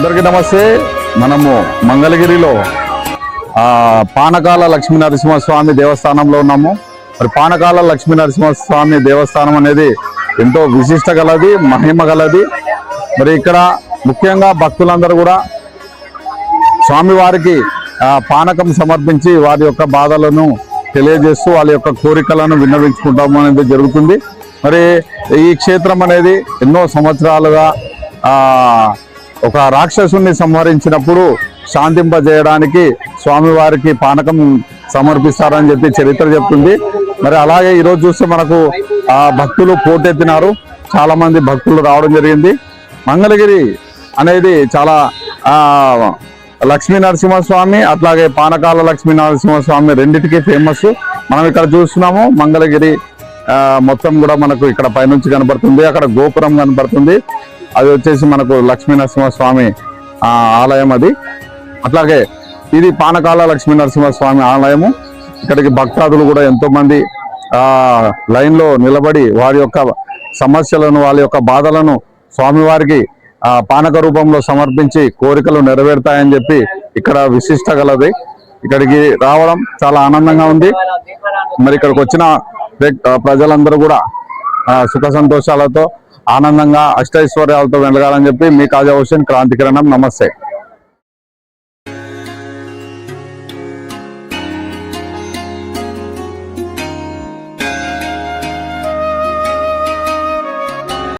అందరికీ నమస్తే. మనము మంగళగిరిలో పానకాల లక్ష్మీ నరసింహస్వామి దేవస్థానంలో ఉన్నాము. మరి పానకాల లక్ష్మీ నరసింహస్వామి దేవస్థానం అనేది ఎంతో విశిష్ట గలది, మహిమ గలది. మరి ఇక్కడ ముఖ్యంగా భక్తులందరూ కూడా స్వామివారికి పానకం సమర్పించి వారి యొక్క బాధలను తెలియజేస్తూ వాళ్ళ యొక్క కోరికలను విన్నవించుకుంటాము అనేది జరుగుతుంది. మరి ఈ క్షేత్రం అనేది ఎన్నో సంవత్సరాలుగా ఒక రాక్షసుని సంహరించినప్పుడు శాంతింపజేయడానికి స్వామివారికి పానకం సమర్పిస్తారని చెప్పి చరిత్ర చెప్తుంది. మరి అలాగే ఈరోజు చూస్తే మనకు భక్తులు పోటెత్తినారు, చాలా మంది భక్తులు రావడం జరిగింది. మంగళగిరి అనేది చాలా లక్ష్మీ నరసింహస్వామి అట్లాగే పానకాల లక్ష్మీ నరసింహస్వామి రెండింటికి ఫేమస్. మనం ఇక్కడ చూస్తున్నాము మంగళగిరి మొత్తం కూడా మనకు ఇక్కడ పైనుంచి కనబడుతుంది, అక్కడ గోపురం కనబడుతుంది, అది వచ్చేసి మనకు లక్ష్మీ నరసింహస్వామి ఆలయం అది. అట్లాగే ఇది పానకాల లక్ష్మీ నరసింహస్వామి ఆలయము. ఇక్కడికి భక్తాదులు కూడా ఎంతో మంది లైన్లో నిలబడి వారి యొక్క సమస్యలను వాళ్ళ యొక్క బాధలను స్వామివారికి పానక రూపంలో సమర్పించి కోరికలు నెరవేరుతాయని చెప్పి ఇక్కడ విశిష్ట గలది. ఇక్కడికి రావడం చాలా ఆనందంగా ఉంది. మరి ఇక్కడికి వచ్చిన ప్రజలందరూ కూడా సుఖ సంతోషాలతో ఆనందంగా అష్టైశ్వర్యాలతో వెళ్ళగాలని చెప్పి మీ కాజా హుస్సేన్, క్రాంతి కిరణం. నమస్తే.